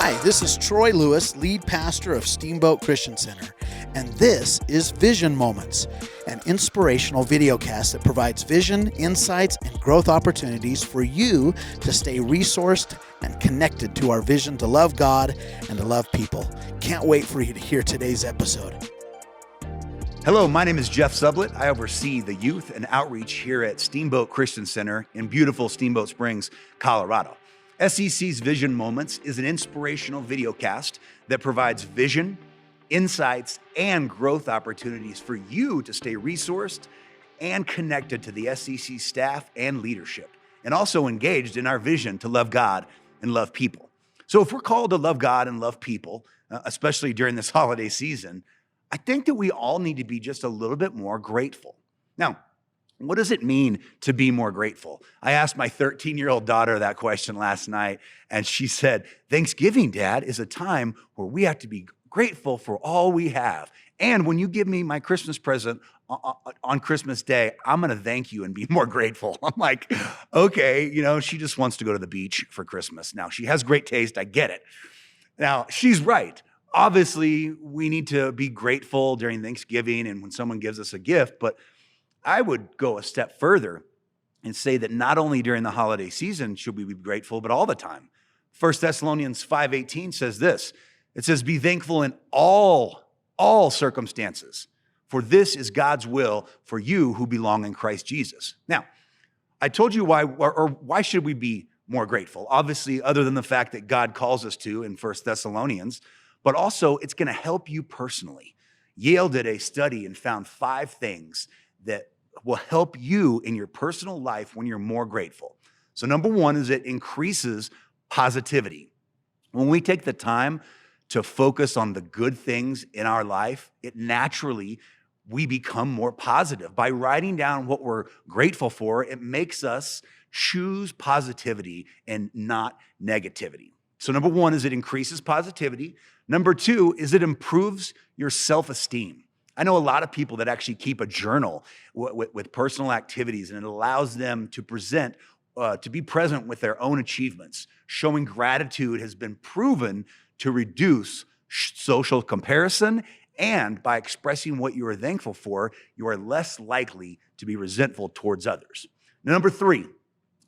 Hi, this is Troy Lewis, lead pastor of Steamboat Christian Center, and this is Vision Moments, an inspirational videocast that provides vision, insights, and growth opportunities for you to stay resourced and connected to our vision to love God and to love people. Can't wait for you to hear today's episode. Hello, my name is Jeff Sublett. I oversee the youth and outreach here at Steamboat Christian Center in beautiful Steamboat Springs, Colorado. SEC's Vision Moments is an inspirational videocast that provides vision, insights, and growth opportunities for you to stay resourced and connected to the SEC staff and leadership, and also engaged in our vision to love God and love people. So if we're called to love God and love people, especially during this holiday season, I think that we all need to be just a little bit more grateful. Now, what does it mean to be more grateful? I asked my 13-year-old daughter that question last night, and she said, Thanksgiving, Dad, is a time where we have to be grateful for all we have. And when you give me my Christmas present on Christmas Day, I'm going to thank you and be more grateful. I'm like, okay, she just wants to go to the beach for Christmas. Now, she has great taste. I get it. Now, she's right. Obviously, we need to be grateful during Thanksgiving and when someone gives us a gift, but I would go a step further and say that not only during the holiday season should we be grateful, but all the time. 1 Thessalonians 5:18 says this. It says, be thankful in all circumstances, for this is God's will for you who belong in Christ Jesus. Now, I told you why should we be more grateful? Obviously, other than the fact that God calls us to in 1 Thessalonians, but also it's going to help you personally. Yale did a study and found 5 things that will help you in your personal life when you're more grateful. So number 1 is it increases positivity. When we take the time to focus on the good things in our life, we become more positive. By writing down what we're grateful for, it makes us choose positivity and not negativity. So number 1 is it increases positivity. Number 2 is it improves your self-esteem. I know a lot of people that actually keep a journal with personal activities, and it allows them to be present with their own achievements. Showing gratitude has been proven to reduce social comparison, and by expressing what you are thankful for, you are less likely to be resentful towards others. Number 3,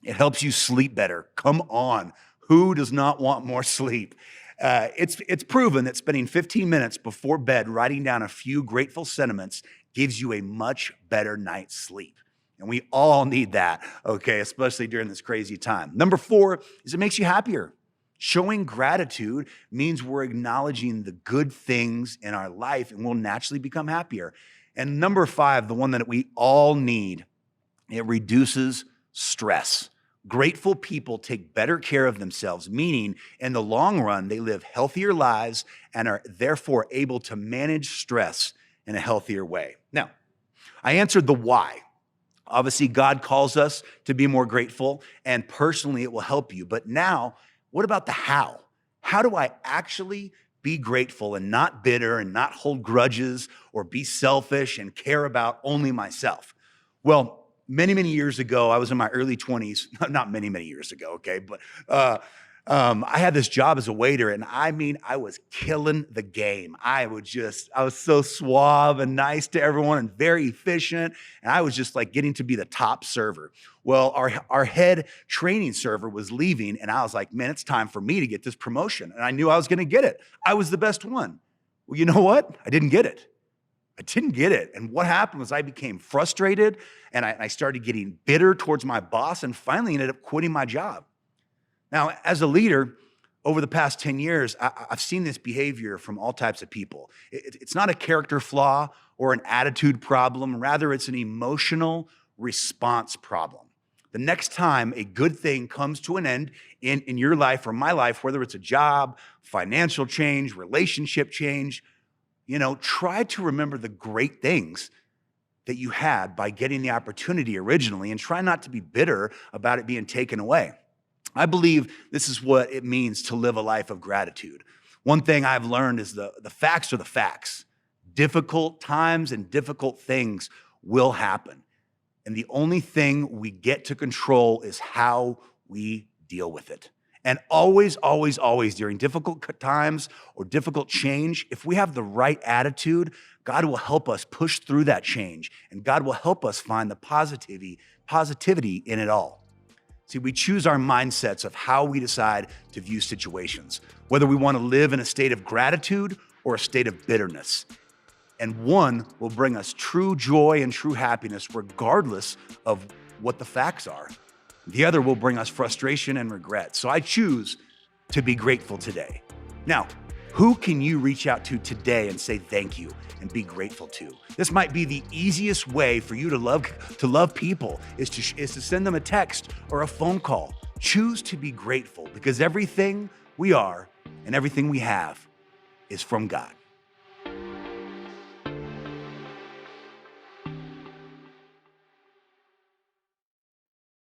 it helps you sleep better. Come on, who does not want more sleep? It's proven that spending 15 minutes before bed writing down a few grateful sentiments gives you a much better night's sleep. And we all need that, okay, especially during this crazy time. Number 4 is it makes you happier. Showing gratitude means we're acknowledging the good things in our life and we'll naturally become happier. And number 5, the one that we all need, it reduces stress. Grateful people take better care of themselves, meaning in the long run, they live healthier lives and are therefore able to manage stress in a healthier way. Now, I answered the why. Obviously, God calls us to be more grateful, and personally, it will help you. But now, what about the how? How do I actually be grateful and not bitter and not hold grudges or be selfish and care about only myself? Well, many years ago, I was in my early 20s, not many years ago, okay, but I had this job as a waiter, and I was killing the game. I was so suave and nice to everyone and very efficient, and I was just like getting to be the top server. Well, our head training server was leaving, and I was like, man, it's time for me to get this promotion, and I knew I was gonna get it. I was the best one. Well, you know what? I didn't get it. And what happened was I became frustrated and I started getting bitter towards my boss and finally ended up quitting my job. Now, as a leader, over the past 10 years, I've seen this behavior from all types of people. It's not a character flaw or an attitude problem. Rather, it's an emotional response problem. The next time a good thing comes to an end in your life or my life, whether it's a job, financial change, relationship change, try to remember the great things that you had by getting the opportunity originally and try not to be bitter about it being taken away. I believe this is what it means to live a life of gratitude. One thing I've learned is the facts are the facts. Difficult times and difficult things will happen. And the only thing we get to control is how we deal with it. And always, always, always during difficult times or difficult change, if we have the right attitude, God will help us push through that change, and God will help us find the positivity in it all. See, we choose our mindsets of how we decide to view situations, whether we want to live in a state of gratitude or a state of bitterness. And one will bring us true joy and true happiness regardless of what the facts are. The other will bring us frustration and regret. So I choose to be grateful today. Now, who can you reach out to today and say thank you and be grateful to? This might be the easiest way for you to love people is to send them a text or a phone call. Choose to be grateful because everything we are and everything we have is from God.